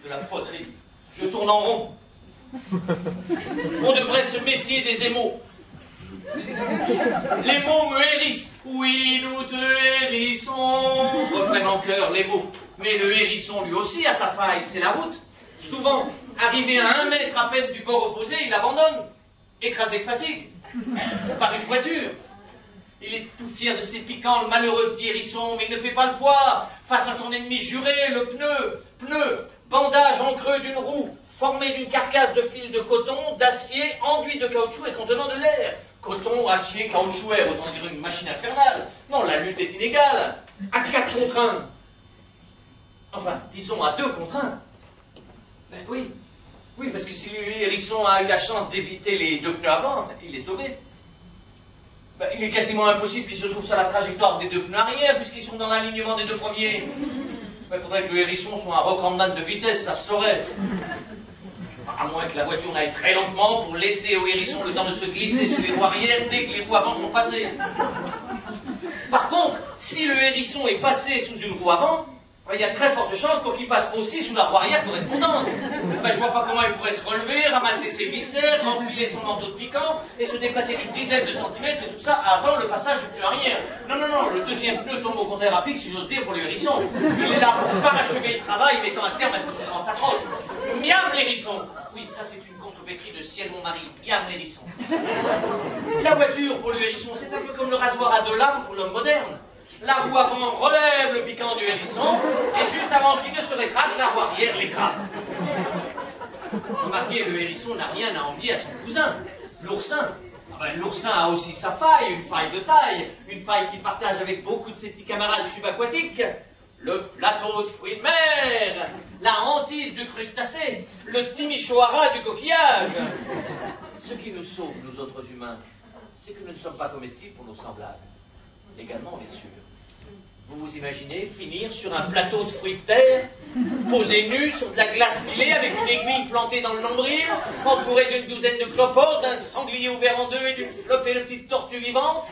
de la poterie. Je tourne en rond. On devrait se méfier des émaux. Les mots me hérissent. Oui, nous te hérissons. Reprennent en chœur les mots. Mais le hérisson, lui aussi, a sa faille, c'est la route. Souvent, arrivé à 1 mètre à peine du bord opposé, il abandonne, écrasé de fatigue, par une voiture. Il est tout fier de ses piquants, le malheureux petit hérisson, mais il ne fait pas le poids face à son ennemi juré, le pneu, bandage en creux d'une roue, formé d'une carcasse de fil de coton, d'acier, enduit de caoutchouc et contenant de l'air. Coton, acier, caoutchouc, air, autant dire une machine infernale. Non, la lutte est inégale. À 4 contre 1. Enfin, disons à 2 contre 1. Ben oui, parce que si l'hérisson a eu la chance d'éviter les 2 pneus avant, il est sauvé. Ben, il est quasiment impossible qu'il se trouve sur la trajectoire des 2 pneus arrière, puisqu'ils sont dans l'alignement des 2 premiers. Il faudrait que le hérisson soit un rock'n'man de vitesse, ça se saurait. À moins que la voiture n'aille très lentement pour laisser au hérisson le temps de se glisser sur les roues arrière dès que les roues avant sont passées. Par contre, si le hérisson est passé sous une roue avant, il y a très forte chance pour qu'il passe aussi sous la roue arrière correspondante. Je vois pas comment il pourrait se relever, ramasser ses viscères, enfiler son manteau de piquant et se déplacer d'une dizaine de centimètres et tout ça avant le passage du pneu arrière. Non, le 2e pneu tombe au contraire à pic, si j'ose dire, pour le hérisson. Il est là pour parachever le travail, mettant un terme à ses souffrances atroces. Miam l'hérisson. Oui, ça c'est une contrepétrie de Ciel mon mari. Miam l'hérisson. La voiture pour le hérisson, c'est un peu comme le rasoir à 2 lames pour l'homme moderne. La roue avant relève le piquant du hérisson, et juste avant qu'il ne se rétracte, la roue arrière l'écrase. Remarquez, le hérisson n'a rien à envier à son cousin, l'oursin. L'oursin a aussi sa faille, une faille de taille, une faille qu'il partage avec beaucoup de ses petits camarades subaquatiques. Le plateau de fruits de mer, la hantise du crustacé, le timichoara du coquillage. Ce qui nous sauve, nous autres humains, c'est que nous ne sommes pas comestibles pour nos semblables. Légalement, bien sûr. Vous vous imaginez finir sur un plateau de fruits de terre, posé nu sur de la glace pilée avec une aiguille plantée dans le nombril, entouré d'une douzaine de cloportes, d'un sanglier ouvert en 2 et d'une flopée de petites tortues vivantes?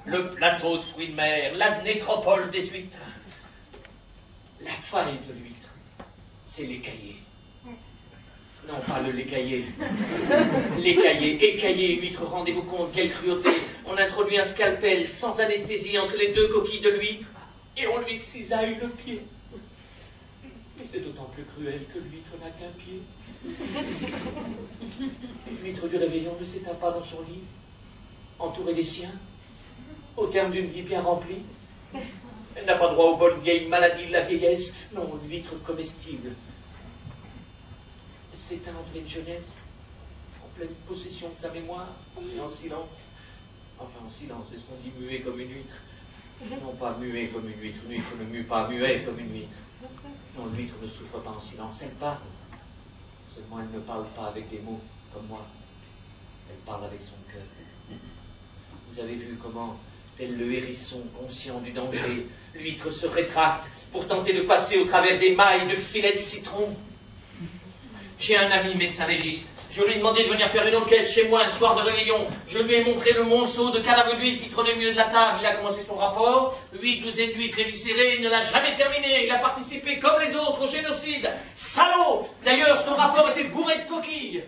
Le plateau de fruits de mer, la nécropole des huîtres. La faille de l'huître, c'est l'écaillé. Non, pas le l'écaillé. L'écaillé, écaillé, huître, rendez-vous compte, quelle cruauté. On introduit un scalpel sans anesthésie entre les 2 coquilles de l'huître et on lui cisaille le pied. Mais c'est d'autant plus cruel que l'huître n'a qu'un pied. L'huître du réveillon ne s'éteint pas dans son lit, entourée des siens, au terme d'une vie bien remplie. Elle n'a pas droit aux bonnes vieilles maladies de la vieillesse. Non, l'huître comestible s'éteint en pleine jeunesse, en pleine possession de sa mémoire, et en silence. Enfin, en silence, c'est ce qu'on dit muet comme une huître. Non pas muet comme une huître ne mue pas muet comme une huître. Non, l'huître ne souffre pas en silence, elle parle. Seulement, elle ne parle pas avec des mots, comme moi. Elle parle avec son cœur. Vous avez vu comment, tel le hérisson conscient du danger, l'huître se rétracte pour tenter de passer au travers des mailles de filets de citron. J'ai un ami médecin légiste. Je lui ai demandé de venir faire une enquête chez moi un soir de réveillon. Je lui ai montré le monceau de cadavres d'huile qui trônait au milieu de la table. Il a commencé son rapport. 8 douzaines d'huîtres éviscérées. Il ne l'a jamais terminé. Il a participé comme les autres au génocide. Salaud! D'ailleurs, son rapport était bourré de coquilles.